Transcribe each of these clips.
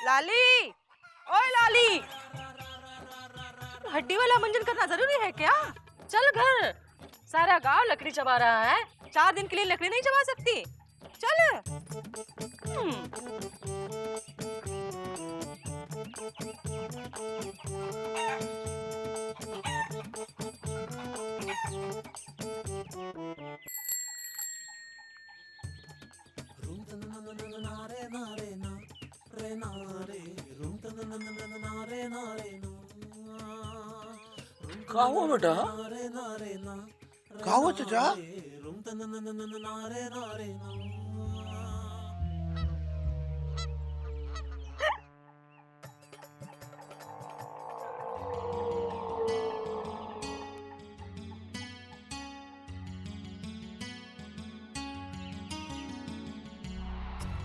लाली, ओए लाली, हड्डी वाला मंजन करना जरूरी है क्या? चल घर, सारा गांव लकड़ी चबा रहा है, 4 दिन के लिए लकड़ी नहीं चबा सकती? चल। क्या हुआ बेटा? क्या हुआ चाचा?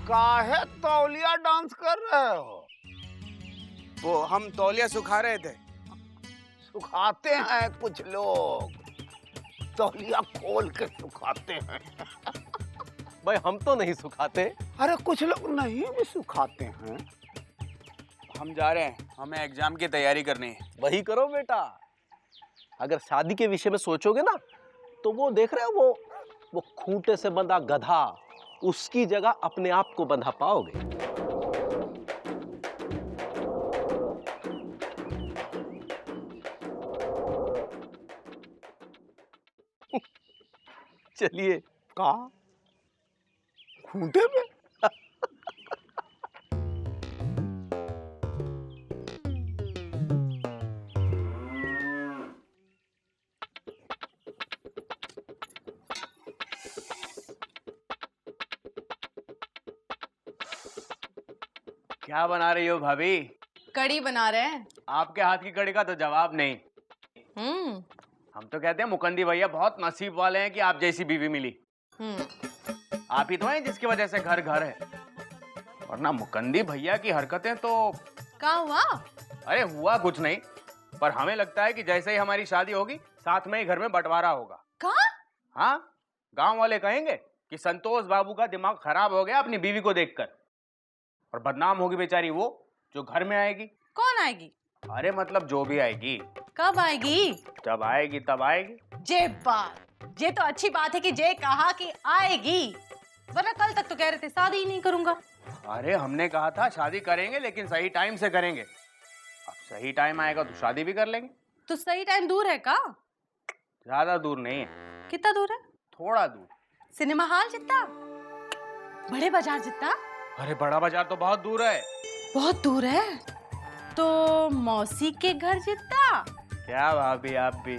काहे तौलिया डांस कर रहे हो? वो हम तौलिया सुखा रहे थे। सुखाते हैं कुछ लोग, तौलिया खोल के सुखाते हैं। भाई हम तो नहीं सुखाते। अरे कुछ लोग नहीं भी सुखाते हैं। हम जा रहे हैं, हमें एग्जाम की तैयारी करनी है। वही करो बेटा। अगर शादी के विषय में सोचोगे ना तो वो देख रहे हो वो खूंटे से बंधा गधा, उसकी जगह अपने आप को बंधा पाओगे। चलिए। कहा? खूंटे में? क्या बना रही हो भाभी? कड़ी बना रहे हैं। आपके हाथ की कड़ी का तो जवाब नहीं। हम तो कहते हैं मुकंदी भैया बहुत नसीब वाले हैं कि आप जैसी बीवी मिली। आप ही तो हैं जिसकी वजह से घर घर है, वरना मुकंदी भैया की हरकतें तो। क्या हुआ? अरे हुआ कुछ नहीं, पर हमें लगता है कि जैसे ही हमारी शादी होगी साथ में ही घर में बंटवारा होगा। कहाँ? हाँ, गांव वाले कहेंगे कि संतोष बाबू का दिमाग खराब हो गया अपनी बीवी को देखकर, और बदनाम होगी बेचारी वो जो घर में आएगी। कौन आएगी? अरे मतलब जो भी आएगी। कब आएगी? जब आएगी तब आएगी। जे बात, ये तो अच्छी बात है कि जे कहा कि आएगी, वरना कल तक तो कह रहे थे शादी ही नहीं करूंगा। अरे हमने कहा था शादी करेंगे लेकिन सही टाइम से करेंगे। अब सही टाइम आएगा तो शादी भी कर लेंगे। तो सही टाइम दूर है का? ज्यादा दूर नहीं है। कितना दूर है? थोड़ा दूर। सिनेमा हॉल जितना? बड़े बाजार जितना? अरे बड़ा बाजार तो बहुत दूर है। बहुत दूर है? तो मौसी के घर जितना? क्या भाभी आप भी।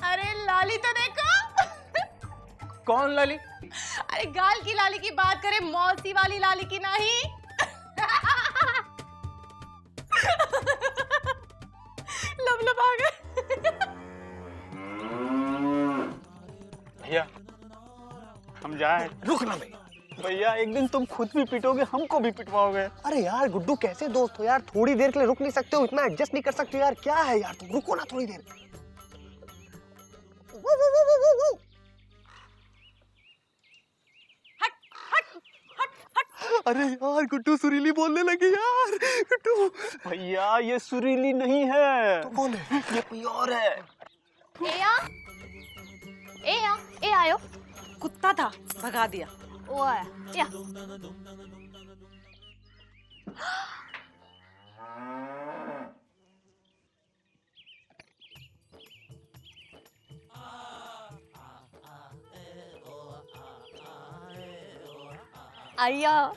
अरे लाली तो देखो। कौन लाली? अरे गाल की लाली की बात करें, मौसी वाली लाली की नहीं। लब आ गए। भैया हम जाए। रुक ना बे। भैया एक दिन तुम खुद भी पिटोगे, हमको भी पिटवाओगे। अरे यार गुड्डू, कैसे दोस्त हो यार? थोड़ी देर के लिए रुक नहीं सकते हो? इतना एडजस्ट नहीं कर सकते यार? क्या है यार, तुम रुको ना थोड़ी देर। अरे यार गुड्डू सुरीली बोलने लगी यार। गुड्डू भैया ये सुरीली नहीं है। तो कौन है? ये कोई और है। ए आयो। कुत्ता था, भगा दिया। ओ आया। या। आया।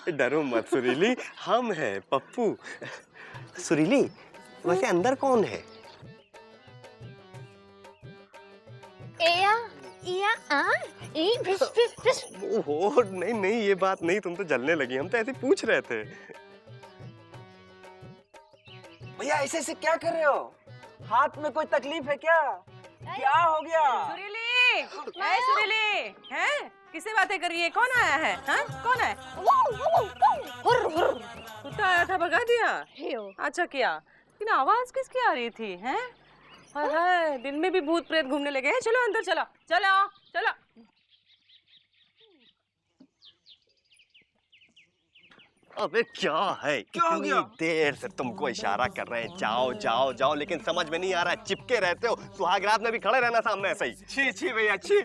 डरो मत सुरीली, हम हैं पप्पू। सुरीली वैसे अंदर कौन है? ओहो नहीं नहीं, ये बात नहीं, तुम तो जलने लगी, हम तो ऐसे पूछ रहे थे। भैया ऐसे ऐसे क्या कर रहे हो? हाथ में कोई तकलीफ है क्या? क्या हो गया? सुरीली, ए सुरीली, हैं? किससे बातें कर रही है? कौन आया है? हाँ? कौन है? कुत्ता आया था, भगा दिया? अच्छा किया। लेकिन आवाज किसकी आ रही थी? हैं? हाय हाय, दिन में भी भूत प्रेत घूमने लगे हैं। चलो अंदर, चलो चलो चलो। अबे क्या है, क्या हो इतनी गया? देर से तुमको इशारा कर रहे हैं जाओ जाओ जाओ, लेकिन समझ में नहीं आ रहा है, चिपके रहते हो। सुहागरात में भी खड़े रहना सामने ऐसे ही। छी छी भैया छी।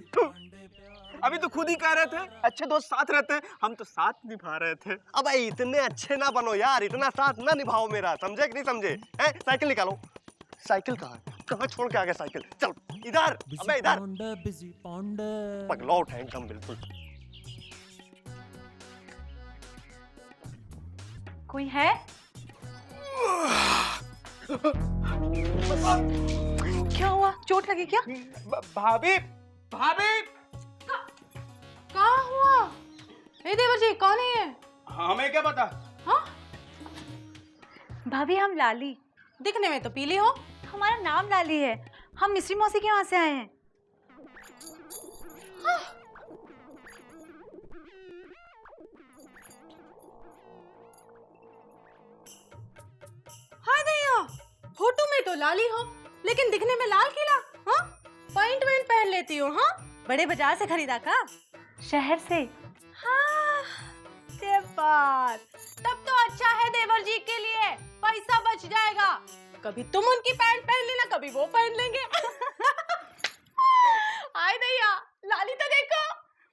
अभी तो खुद ही कह रहे थे अच्छे दोस्त साथ रहते हैं, हम तो साथ निभा रहे थे। अब इतने अच्छे ना बनो यार, इतना साथ ना निभाओ मेरा, समझे कि नहीं समझे? हैं? साइकिल निकालो। साइकिल कहाँ है? कहाँ छोड़ के आ गया साइकिल? चल इधर, अबे इधर। पगलौट है एकदम बिल्कुल। कोई है? क्या हुआ? चोट लगी क्या? भाभी भाभी। कहाँ हुआ? हे देवर जी, कौन है ये? हमें क्या पता? हाँ, भाभी हम लाली। दिखने में तो पीली हो। हमारा नाम लाली है। हम मिस्री मौसी के यहाँ से आए हैं। हाय दैया, फोटो में तो लाली हो लेकिन दिखने में लाल किला। हाँ, पैंट वैंट पहन लेती हो। हाँ, बड़े बाजार से खरीदा का? शहर से। हाँ, ये बात तब तो अच्छा है देवर जी के लिए, पैसा बच जाएगा। कभी तुम उनकी पैंट पहन लेना, कभी वो पहन लेंगे। हाय दैया, लाली तो देखो।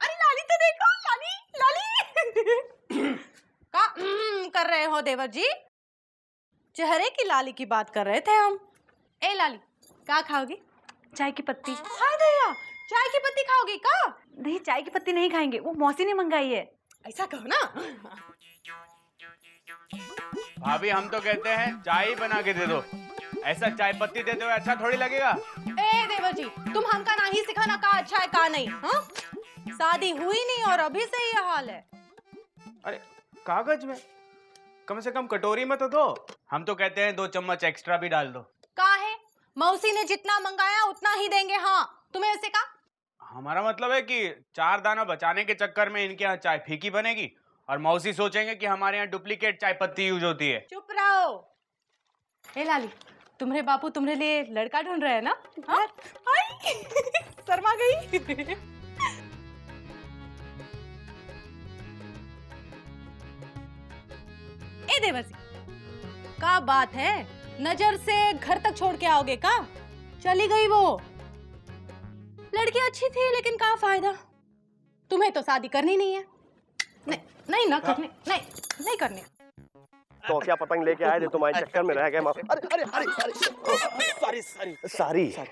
अरे लाली तो देखो, लाली लाली। का कर रहे हो देवर जी? चेहरे की लाली की बात कर रहे थे हम। ए लाली, क्या खाओगी? चाय की पत्ती। हाय दैया, चाय की पत्ती खाओगी का? नहीं, चाय की पत्ती नहीं खाएंगे, वो मौसी ने मंगाई है। ऐसा कहो ना। भाभी हम तो कहते हैं चाय ही बना के दे दो, ऐसा चाय पत्ती देते हुए अच्छा थोड़ी लगेगा। ए देवर जी, तुम हमका नहीं सिखाना का अच्छा है का नहीं। हाँ, शादी हुई नहीं और अभी से ये हाल है। अरे कागज में, कम से कम कटोरी में तो दो। हम तो कहते हैं 2 चम्मच एक्स्ट्रा भी डाल दो। का है, मौसी ने जितना मंगाया उतना ही देंगे। हाँ, तुम्हें ऐसे का? हमारा मतलब है कि 4 दाना बचाने के चक्कर में इनके यहाँ चाय फीकी बनेगी और मौसी सोचेंगे कि हमारे यहाँ डुप्लीकेट चाय पत्ती यूज होती है। चुप रहो। ए लाली, तुम्हारे बापू तुम्हारे लिए लड़का ढूंढ रहे हैं ना? हाँ? आई, शर्मा गई। ए देवर जी, का बात है, नजर से घर तक छोड़ के आओगे का? चली गई वो। लड़की अच्छी थी लेकिन का फायदा, तुम्हें तो शादी करनी नहीं है। नहीं नहीं ना करनी, नहीं नहीं करनी। तो क्या पतंग लेके आए थे, तुम्हारे चक्कर में रह गए। अरे अरे अरे अरे सॉरी सॉरी सॉरी।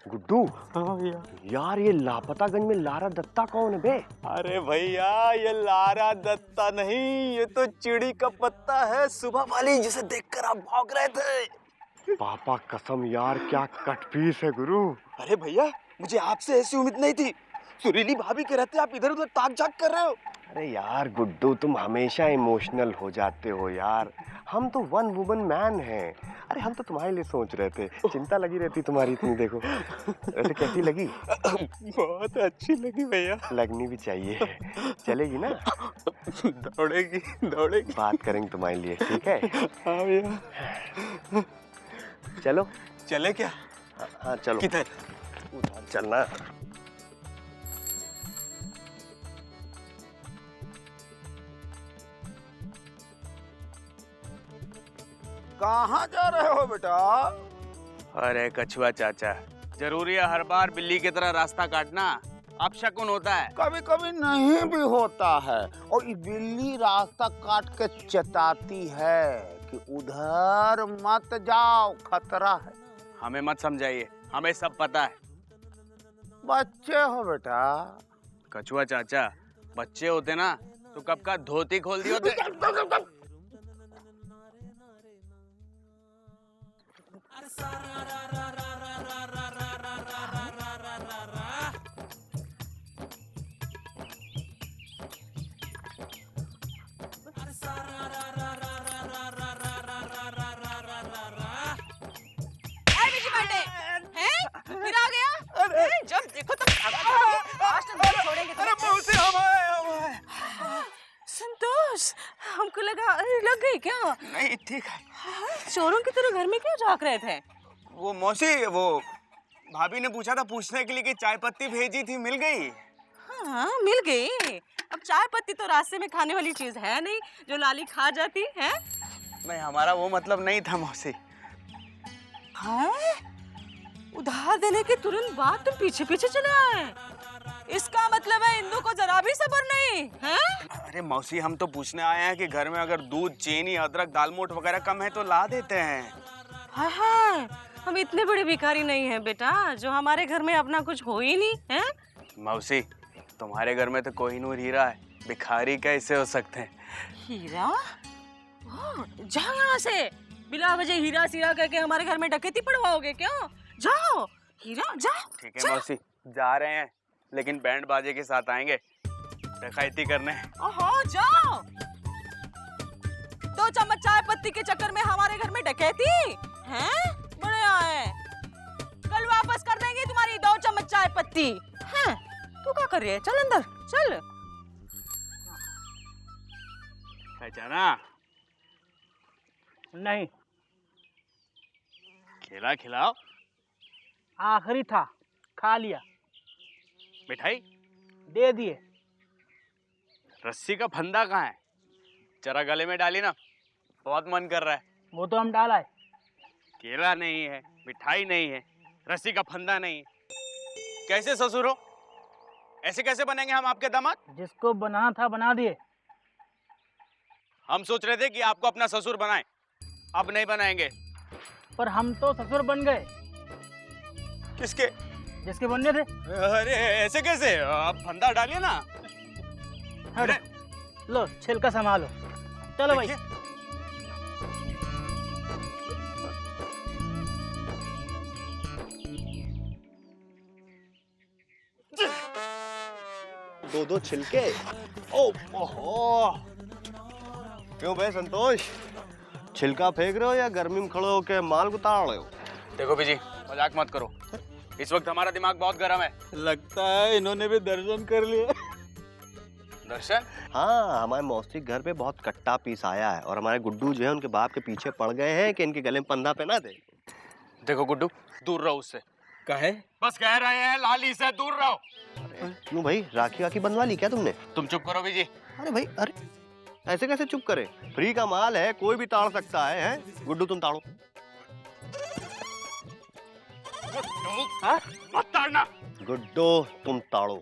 गुड्डू। हाँ भैया। यार ये लापतागंज में लारा दत्ता कौन है बे? अरे भैया, ये लारा दत्ता नहीं, ये तो चिड़ी का पत्ता है, सुबह वाली जिसे देखकर आप भाग रहे थे। पापा कसम यार, क्या कट पीस है गुरु। अरे भैया, मुझे आपसे ऐसी उम्मीद नहीं थी। सुरीली भाभी के रहते आप इधर उधर ताक झाक कर रहे हो। अरे यार गुड्डू, तुम हमेशा इमोशनल हो जाते हो यार। हम तो 1 वुमन मैन हैं। अरे हम तो तुम्हारे लिए सोच रहे थे, चिंता लगी रहती तुम्हारी इतनी। देखो वैसे कैसी लगी? बहुत अच्छी लगी भैया। लगनी भी चाहिए। चलेगी ना? दौड़ेगी दौड़ेगी। बात करेंगे तुम्हारे लिए, ठीक है? हाँ भैया। चलो। चले क्या? हाँ चलो। किधर? उधर चलना। कहाँ जा रहे हो बेटा? अरे कछुआ चाचा, जरूरी है हर बार बिल्ली की तरह रास्ता काटना? अब शकुन होता है। कभी कभी नहीं भी होता है, और ये बिल्ली रास्ता काट के चेताती है कि उधर मत जाओ, खतरा है। हमें मत समझाइए, हमें सब पता है। बच्चे हो बेटा। कछुआ चाचा, बच्चे होते ना तो कब का धोती खोल दिए होते। फिर आ गया? अरे जब देखो तब आज तो नहीं छोड़ेंगे तुम्हें। मौसी हम आए। संतोष, हमको लगा अरे लग गई क्या? नहीं ठीक है। चोरों की तरह घर में क्यों झांक रहे थे? वो मौसी, वो भाभी ने पूछा था पूछने के लिए कि चाय पत्ती भेजी थी, मिल गई? हाँ मिल गई। अब चाय पत्ती तो रास्ते में खाने वाली चीज है नहीं जो लाली खा जाती है। नहीं, हमारा वो मतलब नहीं था मौसी। हाँ? उधार देने के तुरंत बाद तुम पीछे पीछे चले आए। इसका मतलब है इंदु को जरा भी सब्र नहीं है? अरे मौसी, हम तो पूछने आए हैं कि घर में अगर दूध, चीनी, अदरक, दालमोट वगैरह कम है तो ला देते हैं। हाय हाय, हम इतने बड़े भिखारी नहीं हैं बेटा जो हमारे घर में अपना कुछ हो ही नहीं है। मौसी, तुम्हारे घर में तो कोहिनूर हीरा है, भिखारी कैसे हो सकते हैं? हीरा? जा यहाँ से। बिला वजह हीरा सीरा करके हमारे घर में डकैती पड़वाओगे क्या? जाओ हीरा जाओ। ठीक है मौसी, जा रहे हैं, लेकिन बैंड बाजे के साथ आएंगे डकैती करने। ओहो जाओ। 2 चम्मच चाय पत्ती के चक्कर में हमारे घर में डकैती हैं? बड़े आए, कल वापस कर देंगे तुम्हारी 2 चम्मच चाय पत्ती। हैं? तू क्या कर रही है? चल अंदर चल। पहचाना? नहीं, खिला खिलाओ। आखिरी था, खा लिया, मिठाई दे दिए। रस्सी का फंदा कहाँ है? जरा गले में डाली ना, बहुत मन कर रहा है। वो तो हम डाला है। केला नहीं है, मिठाई नहीं है, रस्सी का फंदा नहीं है। कैसे ससुर हो? ऐसे कैसे बनेंगे हम आपके दामाद? जिसको बनाना था बना दिए। हम सोच रहे थे कि आपको अपना ससुर बनाएं, अब नहीं बनाएंगे। पर हम तो ससुर बन गए किसके? जिसके बनने थे। अरे ऐसे कैसे? आप फंदा डालिए ना। अरे लो छिलका संभालो, चलो भाई। देखिए। दो छिलके। ओहो, क्यों भाई संतोष, छिलका फेंक रहे हो या गर्मी में खड़े होके माल उतार रहे हो? देखो बीजी, मजाक मत करो, इस वक्त हमारा दिमाग बहुत गर्म है। लगता है इन्होंने भी दर्शन कर लिया। दर्शन? हाँ, हमारे मौसी घर पे बहुत कट्टा पीस आया है और हमारे गुड्डू जो है उनके बाप के पीछे पड़ गए हैं कि इनके गले में पंधा पहना दे। देखो गुड्डू, दूर रहो उससे। कहे? बस कह रहे हैं लाली से दूर रहो। क्यों भाई, राखी वाखी बनवा ली क्या तुमने? तुम चुप करो बीजी। अरे भाई, अरे ऐसे कैसे चुप करे? फ्री का माल है, कोई भी ताड़ सकता है, हैं? गुड्डू तुम ताड़ो। हाँ? मत ताड़ना। गुड्डू तुम ताड़ो।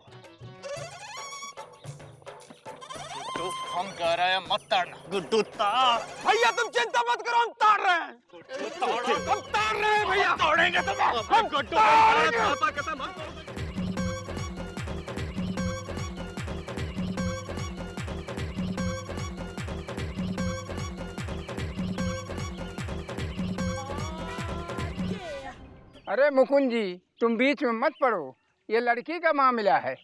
गुड्डू, हम कह रहे हैं मत ताड़ना। गुड्डू ताड़। भैया तुम चिंता मत करो, हम ताड़ रहे हैं। हम ताड़ रहे हैं भैया। तोड़ेंगे तुम। हम ताड़ेंगे। अरे मुकुंद जी, तुम बीच में मत पड़ो, ये लड़की का मामला है।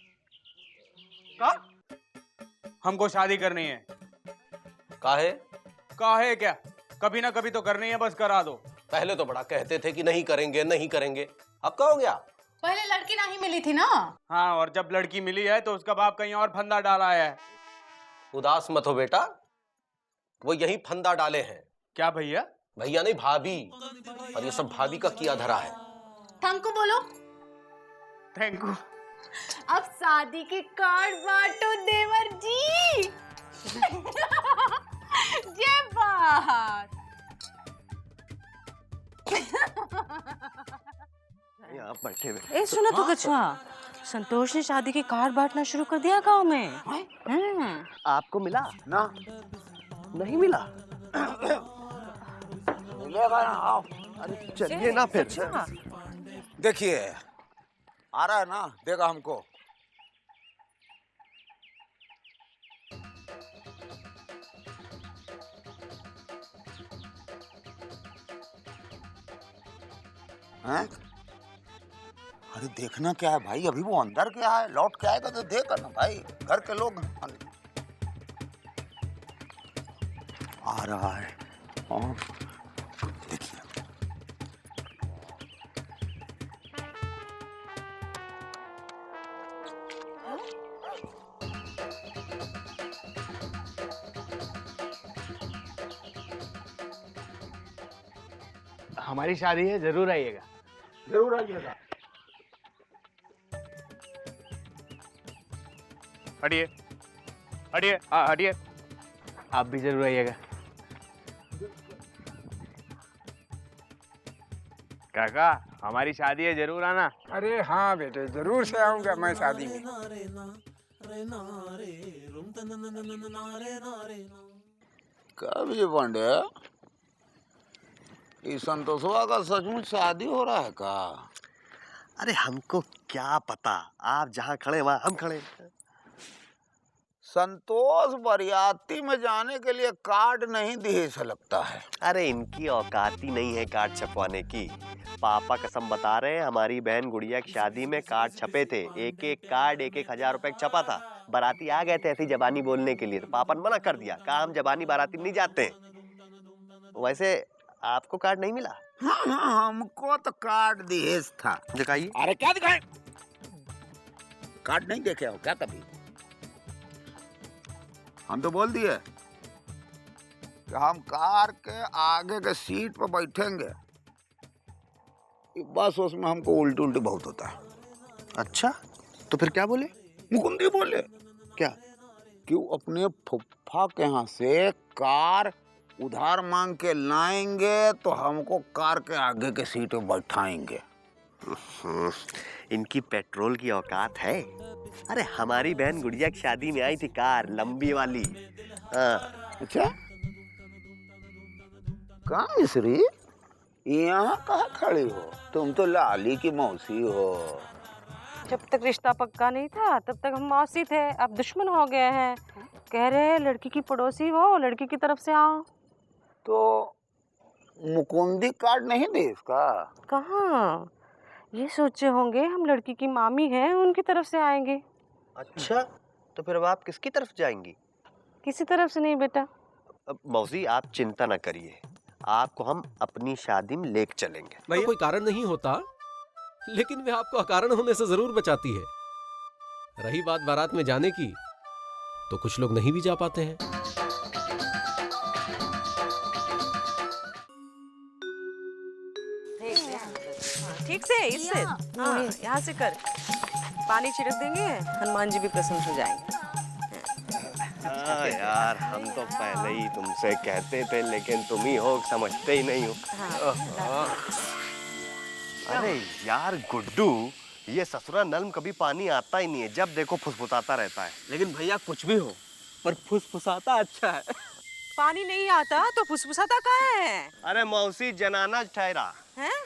का? हमको शादी करनी है। काहे? काहे क्या, कभी ना कभी तो करनी है, बस करा दो। पहले तो बड़ा कहते थे कि नहीं करेंगे नहीं करेंगे, अब क्या हो गया? पहले लड़की नहीं मिली थी ना। हाँ, और जब लड़की मिली है तो उसका बाप कहीं और फंदा डाला है। उदास मत हो बेटा, वो यही फंदा डाले हैं। क्या भैया? भैया नहीं, भाभी। और ये सब भाभी का किया धरा है। थैंक यू बोलो। Thank you. अब शादी के कार्ड बांटो देवर जी। ये बात। आप बैठे हुए। ए सुनो तो कछुआ, संतोष ने शादी के कार्ड बांटना शुरू कर दिया गांव में। आपको मिला ना? नहीं मिला? अरे चलिए ना फिर। देखिए, आ रहा है ना, देगा हमको। हैं? अरे देखना क्या है भाई, अभी वो अंदर क्या है, लौट के आएगा तो देखा ना भाई, घर के लोग आ रहा है। और देखिए, हमारी शादी है, जरूर आइएगा। जरूर आइएगा। हटिए हटिए, हाँ हटिए। आप भी जरूर आइएगा। काका, हमारी शादी है, जरूर आना। अरे हाँ बेटे, जरूर से आऊंगा मैं शादी में। क्या विजय पांडे, इस संतोषवा का सचमुच शादी हो रहा है का? अरे हमको क्या पता, आप जहाँ खड़े वहाँ हम खड़े। संतोष बरियाती में जाने के लिए कार्ड नहीं दिए ऐसा लगता है। अरे इनकी औकात ही नहीं है कार्ड छपवाने की। पापा कसम बता रहे हैं, हमारी बहन गुड़िया की शादी में कार्ड छपे थे, एक एक कार्ड 1,000 रुपए का छपा था। बाराती आ गए थे ऐसी जबानी बोलने के लिए, तो पापा ने मना कर दिया, कहा हम जबानी बाराती नहीं जाते हैं। वैसे आपको कार्ड नहीं मिला? हाँ, हमको तो कार्ड दिए था। दिखाइए। अरे क्या दिखाए? कार्ड नहीं देखे हो क्या कभी? हम तो बोल दिए कि हम कार के आगे के सीट पर बैठेंगे, बस उसमें हमको उल्टी उल्टी बहुत होता है। अच्छा, तो फिर क्या बोले? मुकुंदी बोले क्या? कि वो अपने फुफ्फा के यहाँ से कार उधार मांग के लाएंगे तो हमको कार के आगे के सीट पे बैठाएंगे। इनकी पेट्रोल की औकात है। अरे हमारी बहन गुड़िया की शादी में आई थी कार लंबी वाली। हाँ। अच्छा, कहाँ मिश्री, यहाँ कहाँ खड़ी हो? तुम तो लाली की मौसी हो। जब तक रिश्ता पक्का नहीं था तब तक हम मौसी थे, अब दुश्मन हो गए हैं। कह रहे हैं लड़की की पड़ोसी हो, लड़की की तरफ से आओ। तो मुकुंदी कार्ड नहीं दे इसका? कहाँ, ये सोचे होंगे हम लड़की की मामी हैं, उनकी तरफ से आएंगे। अच्छा, तो फिर अब आप किसकी तरफ जाएंगी? किसी तरफ से नहीं बेटा। मौसी आप चिंता न करिए, आपको हम अपनी शादी में लेके चलेंगे। भैया कोई कारण नहीं होता, लेकिन वे आपको अकारण होने से जरूर बचाती है। रही बात बारात में जाने की, तो कुछ लोग नहीं भी जा पाते हैं। ठीक से, इससे हाँ, यहाँ से कर, पानी छिड़क देंगे, हनुमान जी भी प्रसन्न हो जाएंगे। हाँ यार, हम तो पहले ही तुमसे कहते थे, लेकिन तुम ही हो समझते ही नहीं हो। अरे यार गुड्डू, ये ससुरा नल में कभी पानी आता ही नहीं है, जब देखो फुसफुसाता रहता है। लेकिन भैया कुछ भी हो, पर फुसफुसाता अच्छा है। पानी नहीं आता तो फुसफुसाता कहाँ है? अरे मौसी जनाना ठहरा हैं?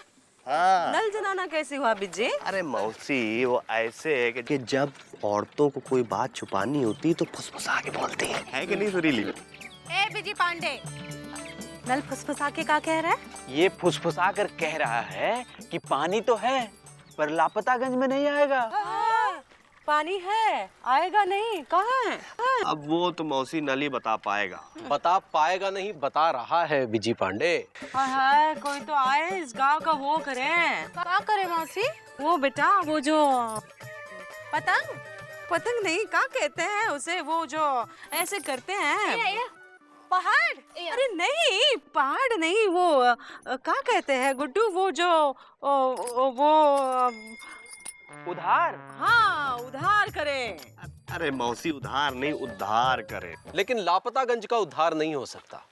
हाँ। नल जनाना कैसे हुआ बिज्जे? अरे मौसी वो ऐसे है कि जब औरतों को कोई बात छुपानी होती तो फुसफुसा के बोलती है कि नहीं सुरीली? ए बिजी पांडे, नल फुसफुसा के क्या कह रहा है? ये फुसफुसा कर कह रहा है कि पानी तो है पर लापतागंज में नहीं आएगा। पानी है, आएगा नहीं, कहाँ है? अब वो तो मौसी नल ही बता पाएगा। बता पाएगा नहीं, बता रहा है विजय पांडे। हाय, कोई तो आए इस गांव का वो करे। क्या करे मौसी? वो बेटा, वो जो पतंग पतंग नहीं, क्या कहते हैं उसे, वो जो ऐसे करते हैं। पहाड़? अरे नहीं, पहाड़ नहीं, वो क्या कहते हैं गुड्डू, वो जो वो उधार? हाँ, उधार करे। अरे मौसी उधार नहीं, उद्धार करे। लेकिन लापतागंज का उद्धार नहीं हो सकता।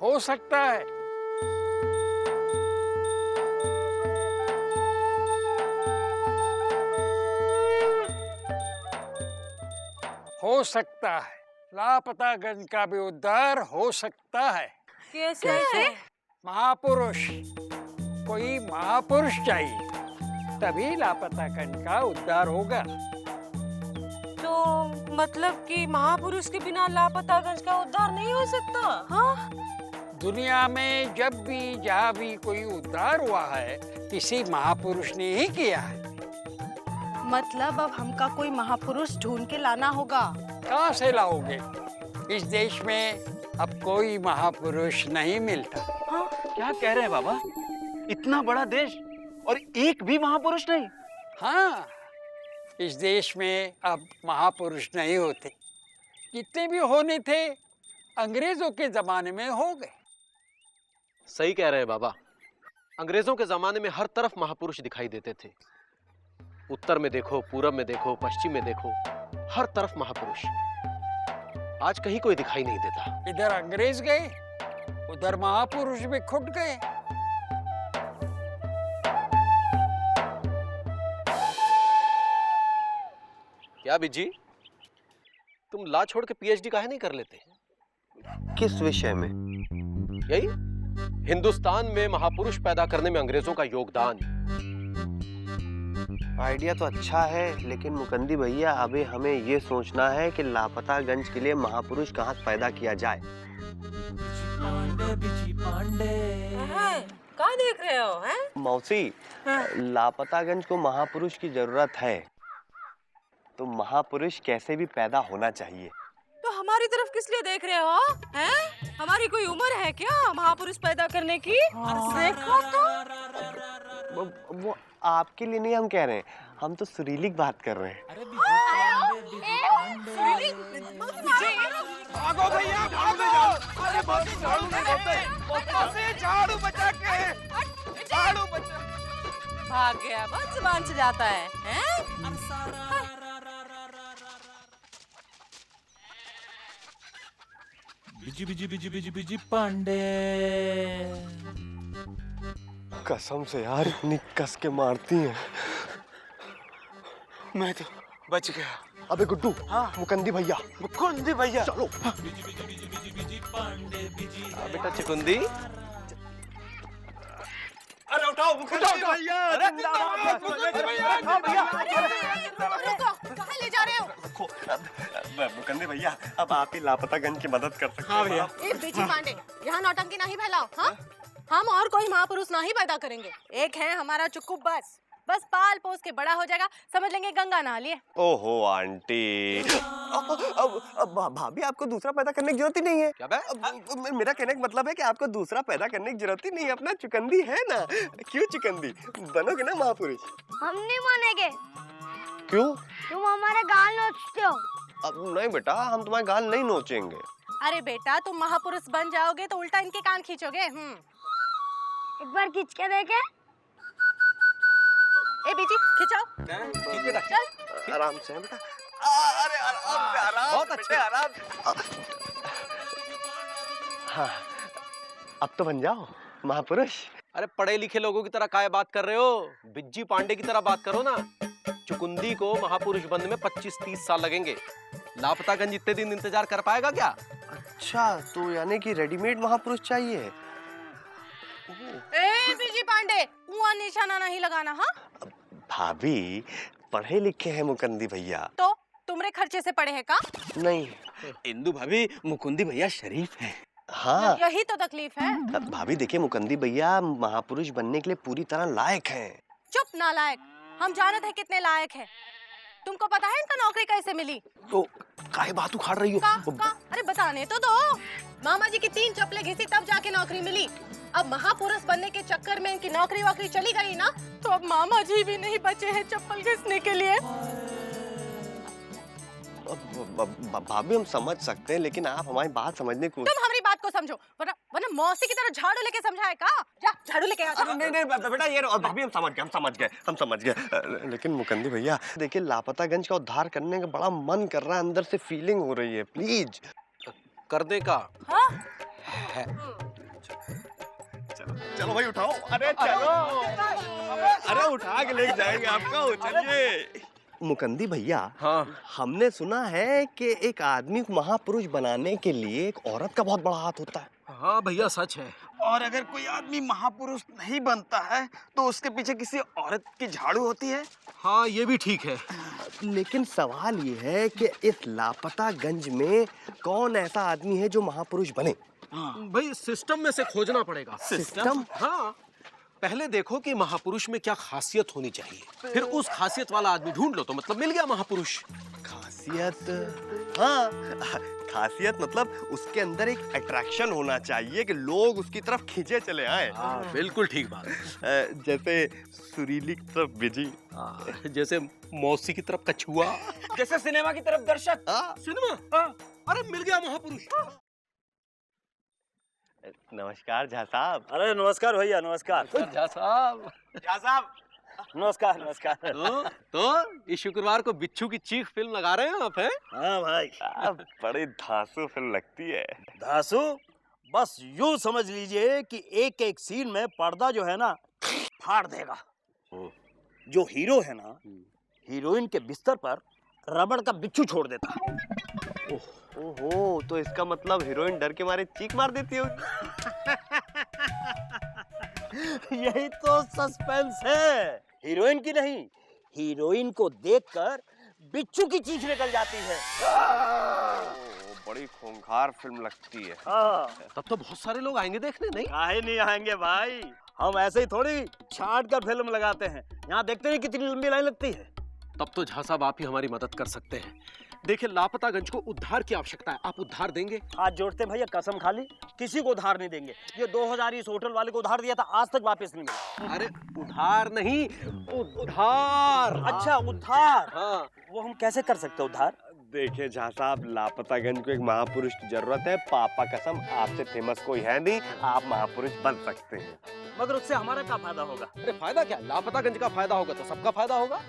हो सकता है। हो सकता है, लापतागंज का भी उद्धार हो सकता है। कैसे? महापुरुष, कोई महापुरुष चाहिए, तभी लापतागंज का उद्धार होगा। तो मतलब कि महापुरुष के बिना लापतागंज का उद्धार नहीं हो सकता? हाँ? दुनिया में जब भी जहाँ भी कोई उद्धार हुआ है, किसी महापुरुष ने ही किया है। मतलब अब हमका कोई महापुरुष ढूंढ के लाना होगा। कहाँ से लाओगे? इस देश में अब कोई महापुरुष नहीं मिलता। क्या कह रहे हैं बाबा? इतना बड़ा देश और एक भी महापुरुष नहीं? हाँ, इस देश में अब महापुरुष नहीं होते। जितने भी होने थे अंग्रेजों के जमाने में हो गए। सही कह रहे हैं बाबा। अंग्रेजों के जमाने में हर तरफ महापुरुष दिखाई देते थे। उत्तर में देखो, पूरब में देखो, पश्चिम में देखो, हर तरफ महापुरुष। आज कहीं कोई दिखाई नहीं देता। इधर अंग्रेज गए, उधर महापुरुष भी खुट गए। क्या बिजी, तुम ला छोड़ के पीएचडी काहे नहीं कर लेते? किस विषय में? यही हिंदुस्तान में महापुरुष पैदा करने में अंग्रेजों का योगदान। आइडिया तो अच्छा है, लेकिन मुकंदी भैया अभी हमें ये सोचना है कि लापतागंज के लिए महापुरुष कहाँ पैदा किया जाए। क्या देख रहे हो हैं? मौसी, लापतागंज को महापुरुष की जरूरत है, तो महापुरुष कैसे भी पैदा होना चाहिए। तो हमारी तरफ किस लिए देख रहे हो हैं? हमारी कोई उम्र है क्या महापुरुष पैदा करने की? देखो तो। वो आपके लिए नहीं हम कह रहे हैं, हम तो सुरीली बात कर रहे हैं। भागो भैया, भागो! अरे मौसी झाड़ू नहीं होते, मौसी झाड़ू बचा के, झाड़ू बचा। भाग गया, बस जुबान से जाता है हैं? Busy busy busy busy busy Pandey. कसम से यार, इतनी कस के मारती हैं। मैं तो बच गया। अबे गुड्डू, मुकंदी भैया, मुकुंदी भैया, चलो। बेटा चुकुंदी, अरे उठाओ मुकुंदी भैया, जिंदाबाद मुकुंदी भैया, कहाँ ले जा रहे हो? मुकंदी भैया, अब आप ही लापतागंज की मदद कर सकते हैं। भैया, ए बिजी पांडे, यहाँ नौटंकी नहीं फैलाओ। हाँ, हम और कोई महापुरुष नहीं पैदा करेंगे। एक है हमारा चुक्कू, बस पाल पोस के बड़ा हो जाएगा, समझ लेंगे गंगा नहा लिए। ओहो आंटी, अब भाभी आपको दूसरा पैदा करने की जरूरत ही नहीं है। क्या बे? मेरा कहने का मतलब है कि आपको दूसरा पैदा करने की जरूरत ही नहीं है, अपना चुकंदी है ना। क्यों चुकंदी, बनोगे ना महापुरुष। हम नहीं मानेंगे। क्यों? तुम हमारे गाल नोचते हो। अब नहीं बेटा, हम तुम्हारे गाल नहीं नोचेंगे। अरे बेटा, तुम महापुरुष बन जाओगे तो उल्टा इनके कान खींचोगे। एक बार खींच के देखे। ए बीजी, खिंचाओ। चल आराम से बेटा। अरे आराम से, आराम। बहुत अच्छे, आराम। हाँ, अब तो बन जाओ महापुरुष। अरे पढ़े लिखे लोगों की तरह काय बात कर रहे हो? बिज्जी पांडे की तरह बात करो ना। चुकुंदी को महापुरुष बनने में 25-30 साल लगेंगे। लापतागंज इतने दिन इंतजार कर पाएगा क्या? अच्छा, तो यानी कि रेडीमेड महापुरुष चाहिए। ए बीजी पांडे, मुंह निशाना नहीं लगाना। हाँ भाभी, पढ़े लिखे हैं मुकंदी भैया। तो तुमरे खर्चे से पढ़े हैं का? नहीं। इंदु भाभी, मुकुंदी भैया शरीफ है। हाँ, यही तो तकलीफ है। भाभी देखिए, मुकंदी भैया महापुरुष बनने के लिए पूरी तरह लायक हैं। चुप नालायक, हम जानते हैं कितने लायक हैं। तुमको पता है इनका नौकरी कैसे मिली? तो काहे बात उखाड़ रही हो? अरे बताने तो दो। मामा जी की 3 चप्पलें घिसी तब जाके नौकरी मिली। अब महापुरुष बनने के चक्कर में इनकी नौकरी वोकरी चली गई ना, तो अब मामा जी भी नहीं बचे हैं चप्पल घिसने के लिए। भाभी हम समझ सकते हैं, लेकिन आप हमारी बात समझने को। तुम हमारी बात को समझो, वरना मौसी की तरह झाड़ू लेके समझाए का? जा झाड़ू लेके आ। नहीं बेटा, ये भाभी हम समझ गए। लेकिन मुकंदी भैया देखिए, लापतागंज का उद्धार करने का बड़ा मन कर रहा है, अंदर से फीलिंग हो रही है। प्लीज करने का। हाँ? चलो भाई उठाओ। अरे चलो, अरे उठा के लेके जाएंगे आपको। चलिए मुकंदी भैया। हाँ, हमने सुना है कि एक आदमी को महापुरुष बनाने के लिए एक औरत का बहुत बड़ा हाथ होता है। हाँ भैया, सच है। और अगर कोई आदमी महापुरुष नहीं बनता है, तो उसके पीछे किसी औरत की झाड़ू होती है। हाँ, ये भी ठीक है। लेकिन सवाल ये है कि इस लापतागंज में कौन ऐसा आदमी है जो महापुरुष बने? भाई सिस्टम में से खोजना पड़ेगा। सिस्टम? हाँ, पहले देखो कि महापुरुष में क्या खासियत होनी चाहिए, फिर उस खासियत वाला आदमी ढूंढ लो, तो मतलब मिल गया महापुरुष। खासियत? हाँ, खासियत मतलब उसके अंदर एक अट्रैक्शन होना चाहिए कि लोग उसकी तरफ खींचे चले आए। हाँ, बिल्कुल ठीक बात। जैसे सुरीली की तरफ बिजी, जैसे मौसी की तरफ कछुआ, जैसे सिनेमा की तरफ दर्शक। सिनेमा। अरे मिल गया महापुरुष। नमस्कार झा साहब। अरे नमस्कार भैया, नमस्कार। झा साहब। झा साहब नमस्कार नमस्कार। तो इस शुक्रवार को बिच्छू की चीख फिल्म लगा रहे हैं आप, हैं? हाँ भाई, बड़ी धांसू फिल्म लगती है। धासु बस यूं समझ लीजिए कि एक एक सीन में पर्दा जो है ना फाड़ देगा। जो हीरो है ना, हीरोइन के बिस्तर पर रबड़ का बिच्छू छोड़ देता है। ओहो, तो इसका मतलब हीरोइन डर के मारे चीख मार देती होगी। यही तो सस्पेंस है। हीरोइन की नहीं, हीरोइन को देखकर बिच्छू की चीख निकल जाती है। बड़ी खूंखार फिल्म लगती है। तब तो बहुत सारे लोग आएंगे देखने, नहीं? काहे नहीं आएंगे भाई, हम ऐसे ही थोड़ी छांट कर फिल्म लगाते हैं। यहाँ देखते नहीं कितनी लंबी लाइन लगती है। तब तो झा साहब आप ही हमारी मदद कर सकते हैं। देखिए, लापतागंज को उद्धार की आवश्यकता है, आप उद्धार देंगे? हाथ जोड़ते भैया, कसम खा ली, किसी को उधार नहीं देंगे। ये 2000 इस होटल वाले को उधार दिया था, आज तक वापस नहीं मिला। अरे उधार नहीं, उद्धार। अच्छा उद्धार, हाँ। वो हम कैसे कर सकते हैं उद्धार? देखिए झा साहब, लापतागंज को एक महापुरुष की जरूरत है। पापा कसम आपसे फेमस कोई है नहीं, आप महापुरुष बन सकते हैं। मगर उससे हमारा क्या फायदा होगा? अरे फायदा क्या, लापतागंज का फायदा होगा तो सबका फायदा होगा।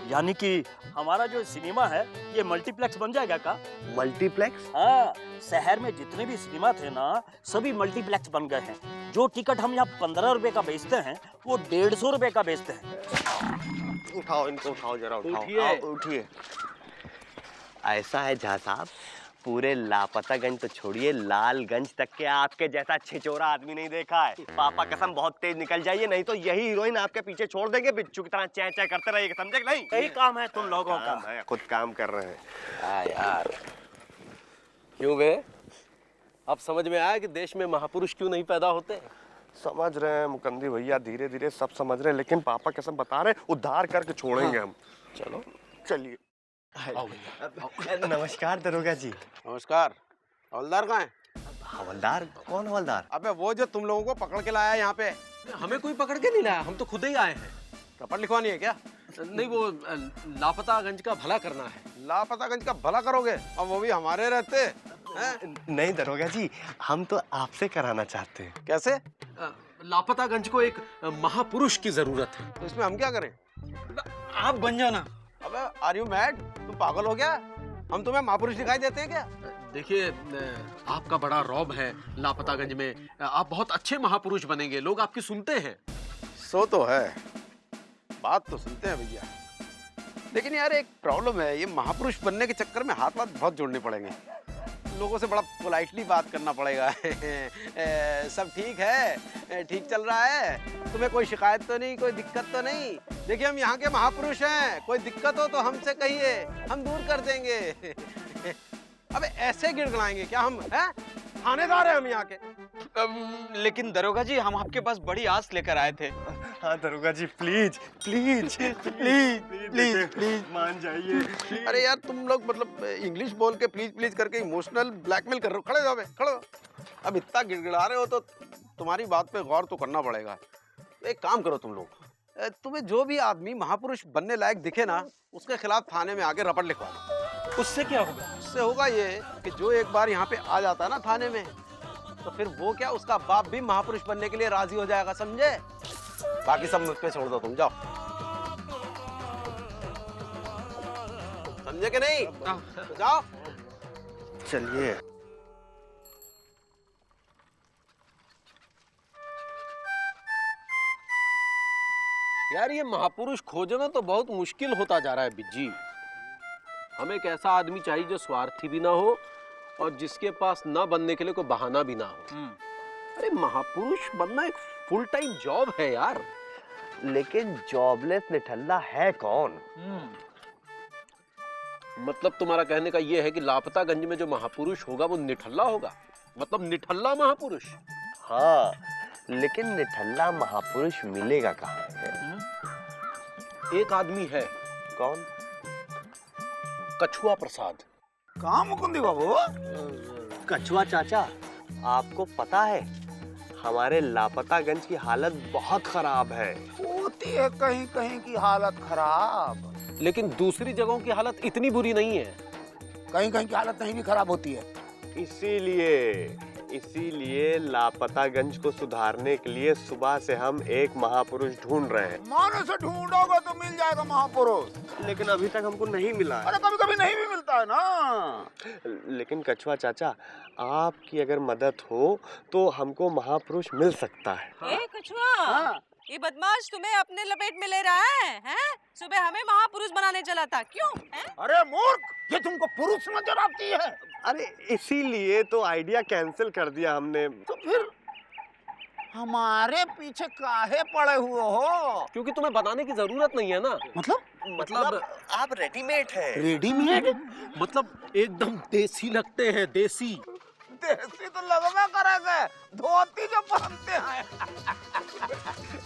यानी कि हमारा जो सिनेमा है ये मल्टीप्लेक्स बन जाएगा का? मल्टीप्लेक्स? हाँ, शहर में जितने भी सिनेमा थे ना, सभी मल्टीप्लेक्स बन गए हैं। जो टिकट हम यहाँ 15 रुपए का बेचते हैं, वो 150 रुपए का बेचते हैं। उठाओ इनको, उठाओ जरा, उठाओ। उठिए। उठिए। ऐसा है झा साहब, पूरे लापतागंज तो छोड़िए, लालगंज तक के आपके जैसा छिचोरा आदमी नहीं देखा है। पापा कसम बहुत तेज निकल जाइए, नहीं तो यही हीरोइन आपके पीछे छोड़ देंगे, बिच्छू की तरह चै चै करते रहिएगा, समझे कि नहीं? यही काम है तुम लोगों का। है, खुद काम कर रहे हैं। यार क्यों बे, अब समझ में आया कि देश में महापुरुष क्यों नहीं पैदा होते? समझ रहे हैं मुकंदी भैया, धीरे धीरे सब समझ रहे हैं, लेकिन पापा कसम बता रहे, उद्धार करके छोड़ेंगे हम। चलो चलिए। नमस्कार दरोगा जी। नमस्कार। हवलदार कहाँ है? हवलदार? कौन हवलदार? अबे वो जो तुम लोगों को पकड़ के लाया है यहाँ पे। हमें कोई पकड़ के नहीं लाया, हम तो खुद ही आए हैं। रपट लिखवानी है क्या? नहीं, वो लापतागंज का भला करना है। लापतागंज का भला करोगे और वो भी हमारे रहते हैं? नहीं दरोगा जी, हम तो आपसे कराना चाहते हैं। कैसे? लापतागंज को एक महापुरुष की जरूरत है। तो इसमें हम क्या करें? आप बन जाना। अबे आर यू मैड? तुम पागल हो गया? हम तुम्हें महापुरुष दिखाई देते हैं क्या? देखिए, आपका बड़ा रौब है लापतागंज में, आप बहुत अच्छे महापुरुष बनेंगे, लोग आपकी सुनते हैं। सो तो है, बात तो सुनते हैं भैया, लेकिन यार एक प्रॉब्लम है, ये महापुरुष बनने के चक्कर में हाथ बहुत जोड़ने पड़ेंगे। लोगों से बड़ा पोलाइटली बात करना पड़ेगा। सब ठीक है, ठीक चल रहा है, तुम्हें कोई शिकायत तो नहीं, कोई दिक्कत तो नहीं? देखिए हम यहाँ के महापुरुष हैं, कोई दिक्कत हो तो हमसे कहिए, हम दूर कर देंगे। अबे ऐसे गिड़गिड़ाएंगे क्या हम, हैं? थानेदार हैं हम यहाँ के। लेकिन दरोगा जी, हम आपके पास बड़ी आस लेकर आए थे। हाँ दरोगा जी, please please please please please मान जाइए। अरे यार तुम लोग मतलब इंग्लिश बोल के प्लीज प्लीज करके इमोशनल ब्लैकमेल कर रहे हो। खड़े जाओ बे, खड़े हो। अब इतना गिड़गिड़ा रहे हो तो तुम्हारी बात पे गौर तो करना पड़ेगा। एक काम करो तुम लोग, तुम्हें जो भी आदमी महापुरुष बनने लायक दिखे ना, उसके खिलाफ थाने में आके रपट लिखवा दो। उससे क्या होगा? उससे होगा ये कि जो एक बार यहाँ पे आ जाता है ना थाने में, तो फिर वो क्या, उसका बाप भी महापुरुष बनने के लिए राजी हो जाएगा, समझे? बाकी सब मुझ पे छोड़ दो, तुम जाओ। समझे कि नहीं? तो जाओ। चलिए। यार ये महापुरुष खोजना तो बहुत मुश्किल होता जा रहा है बिज्जी। हमें एक ऐसा आदमी चाहिए जो स्वार्थी भी ना हो और जिसके पास ना बनने के लिए कोई बहाना भी ना हो। अरे महापुरुष बनना एक फुल टाइम जॉब है यार। लेकिन जॉबलेस निठल्ला है कौन? मतलब तुम्हारा कहने का ये है कि लापतागंज में जो महापुरुष होगा वो निठल्ला होगा, मतलब निठल्ला महापुरुष? हाँ, लेकिन निठल्ला महापुरुष मिलेगा कहाँ है? एक आदमी है। कौन? कछुआ प्रसाद। कहाँ मुकुंदी बाबू? कछुआ चाचा, आपको पता है हमारे लापतागंज की हालत बहुत खराब है। होती है कहीं कहीं की हालत खराब, लेकिन दूसरी जगहों की हालत इतनी बुरी नहीं है। कहीं कहीं की हालत नहीं भी खराब होती है। इसीलिए इसीलिए लापतागंज को सुधारने के लिए सुबह से हम एक महापुरुष ढूंढ रहे हैं। मानो से ढूंढोगे तो मिल जाएगा महापुरुष। लेकिन अभी तक हमको नहीं मिला है। अरे कभी कभी नहीं भी मिलता है ना। लेकिन कछुआ चाचा, आपकी अगर मदद हो तो हमको महापुरुष मिल सकता है। ए कछुआ, ये बदमाश तुम्हें अपने लपेट में ले रहा है, हैं? सुबह हमें महापुरुष बनाने चला था, क्यों? हैं? अरे मूर्ख, ये तुमको पुरुष नजर आती है। अरे इसीलिए तो आइडिया कैंसिल कर दिया हमने। तो फिर हमारे पीछे काहे पड़े हुए हो? क्योंकि तुम्हें बनाने की जरूरत नहीं है ना। मतलब आप रेडीमेड हैं। रेडीमेड? मतलब एकदम देसी लगते हैं, देसी। देसी तो लगवा करेंगे, धोती जो पहनते हैं।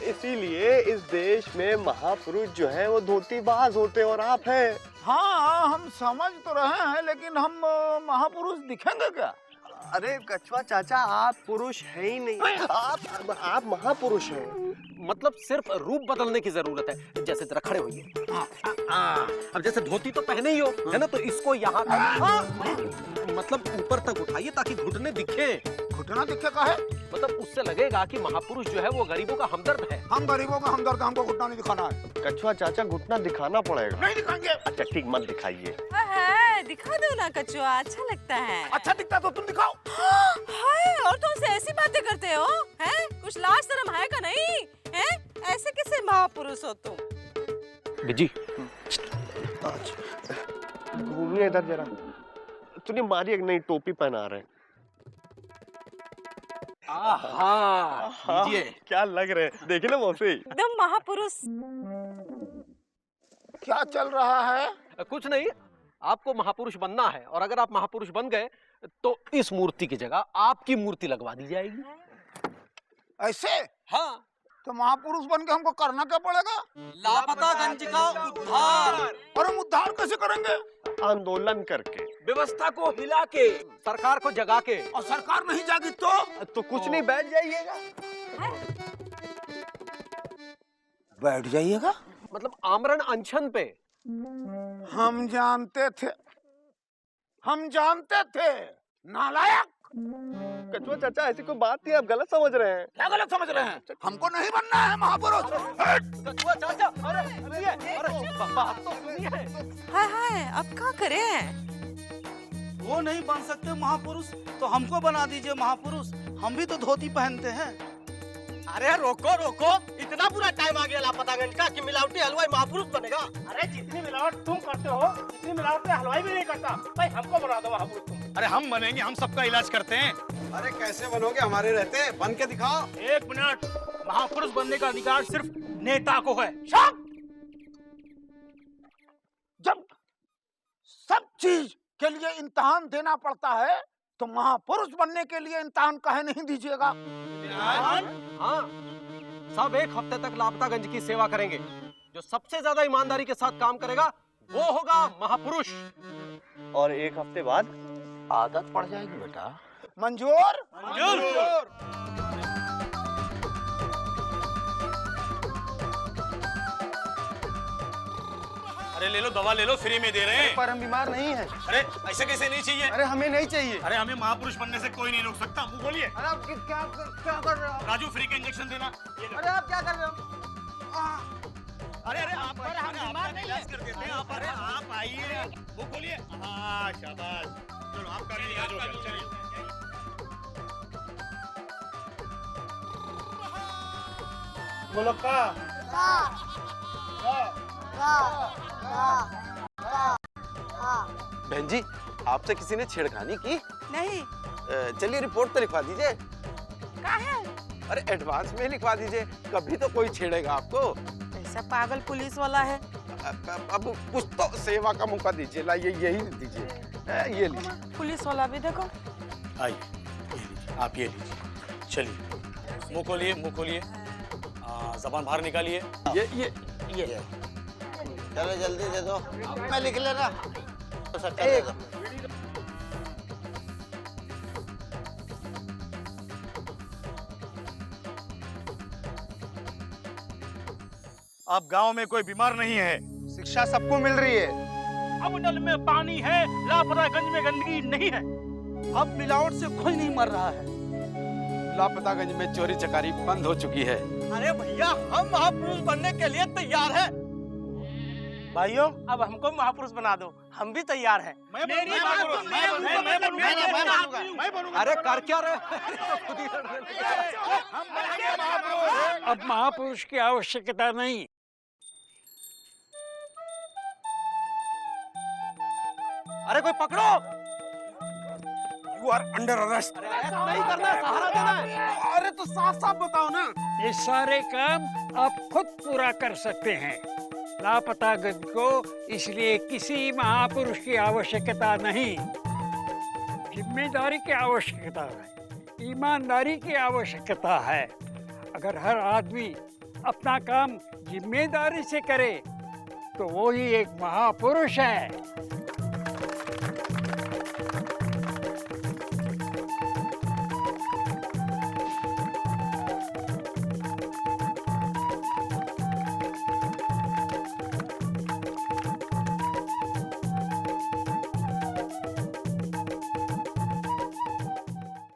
इसीलिए इस देश में महापुरुष जो है वो धोतीबाज होते और आप हैं। हाँ, हम समझ तो रहे हैं, लेकिन हम महापुरुष दिखेंगे क्या? अरे कछुआ चाचा, आप पुरुष है ही नहीं, आप महापुरुष हैं। मतलब सिर्फ रूप बदलने की जरूरत है। जैसे जरा खड़े होइए। अब जैसे धोती तो पहने ही हो, है ना, तो इसको यहाँ मतलब ऊपर तक उठाइए ताकि घुटने दिखे। घुटना दिखे का है? मतलब उससे लगेगा कि महापुरुष जो है वो गरीबों का हमदर्द है। हम गरीबों का हमदर्द, हमको घुटना नहीं दिखाना है। कछुआ चाचा, घुटना दिखाना पड़ेगा। नहीं दिखाएंगे। अच्छा ठीक, मत दिखाइए। दिखा दो ना कछुआ, अच्छा लगता है। अच्छा दिखता तो तुम दिखाओ। हाय, औरतों से ऐसी बातें करते हो, हैं? कुछ लाज शर्म है का नहीं, हैं? ऐसे कैसे महापुरुष हो तुम? बिजी, घूमिए इधर जरा। तूने मारी एक नई टोपी पहना रहे हैं। क्या लग रहे हैं, देखिए ना मौसी। एकदम महापुरुष। क्या चल रहा है? कुछ नहीं, आपको महापुरुष बनना है और अगर आप महापुरुष बन गए तो इस मूर्ति की जगह आपकी मूर्ति लगवा दी जाएगी। ऐसे? हाँ। तो महापुरुष बन के हमको करना क्या पड़ेगा? लापतागंज का उद्धार। और हम उद्धार कैसे करेंगे? आंदोलन करके, व्यवस्था को हिला के, सरकार को जगा के। और सरकार नहीं जागी तो कुछ नहीं, बैठ जाइएगा। बैठ जाइएगा? मतलब आमरण अनशन पे। हम जानते थे, नालायक। कछुआ चाचा, ऐसी कोई बात नहीं, आप गलत समझ रहे हैं। क्या गलत समझ रहे हैं? हमको नहीं बनना है महापुरुष। कछुआ चाचा, अरे बात तो सुनिए। हाय, अब क्या करें? वो नहीं बन सकते महापुरुष तो हमको बना दीजिए महापुरुष। हम भी तो धोती पहनते हैं। अरे रोको रोको, इतना बुरा टाइम आ गया लापतागंज का कि मिलावटी हलवाई महापुरुष बनेगा। अरे जितनी मिलावट तुम करते हो उतनी मिलावट में हलवाई भी नहीं करता। भाई हमको बना दो महापुरुष तुम। अरे हम बनेंगे, हम सबका इलाज करते हैं। अरे कैसे बनोगे, हमारे रहते, बन के दिखाओ। 1 मिनट, महापुरुष बनने का अधिकार सिर्फ नेता को है। जब सब चीज के लिए इम्तिहान देना पड़ता है तो महापुरुष बनने के लिए इम्तिहान काहे नहीं दीजिएगा? हाँ, सब 1 हफ्ते तक लापतागंज की सेवा करेंगे। जो सबसे ज्यादा ईमानदारी के साथ काम करेगा वो होगा महापुरुष। और 1 हफ्ते बाद आदत पड़ जाएगी बेटा। मंजूर? मंजूर। अरे ले लो, दवा ले लो, फ्री में दे रहे हैं। पर हम बीमार नहीं हैं। अरे ऐसे कैसे नहीं चाहिए? अरे हमें नहीं चाहिए। अरे हमें महापुरुष बनने से कोई नहीं रोक सकता। मुंह खोलिए। अरे आप क्या कर रहे हो? राजू, फ्री का इंजेक्शन देना। अरे आप क्या कर रहे हो? अरे आप बीमार नहीं इलाज कर देते हैं आप। अरे आप आइए, मुंह खोलिए। हाँ शाबाश, चलो आपका भी इलाज हो गया। चलिए बोलो का। बहन जी, आपसे किसी ने छेड़खानी की? नहीं। चलिए रिपोर्ट तो लिखवा दीजिए। क्या है? अरे एडवांस में लिखवा दीजिए, कभी तो कोई छेड़ेगा आपको। ऐसा पागल पुलिस वाला है। अब कुछ तो सेवा का मौका दीजिए। लाइए, यही दीजिए, ये लीजिए। पुलिस वाला भी देखो। आइए, ये लीजिए, आप ये लीजिए। चलिए, मुंह खोलिए, मुंह खोलिए। जबान बाहर निकालिए। ये चलो जल्दी दे दो। मैं लिख लेना। अब गांव में कोई बीमार नहीं है। शिक्षा सबको मिल रही है। अब नल में पानी है, लापतागंज में गंदगी नहीं है। अब मिलावट से कोई नहीं मर रहा है। लापतागंज में चोरी चकारी बंद हो चुकी है। अरे भैया हम महापुरुष बनने के लिए तैयार हैं। भाइयों अब हमको महापुरुष बना दो, हम भी तैयार हैं। अरे कर क्या रहे? अब महापुरुष की आवश्यकता नहीं। अरे कोई पकड़ो। You are under arrest. नहीं करना है, सहारा देना है। अरे तो साफ साफ बताओ ना। ये सारे काम आप खुद पूरा कर सकते हैं। लापतागंज को इसलिए किसी महापुरुष की आवश्यकता नहीं, जिम्मेदारी की आवश्यकता है, ईमानदारी की आवश्यकता है। अगर हर आदमी अपना काम जिम्मेदारी से करे तो वो ही एक महापुरुष है।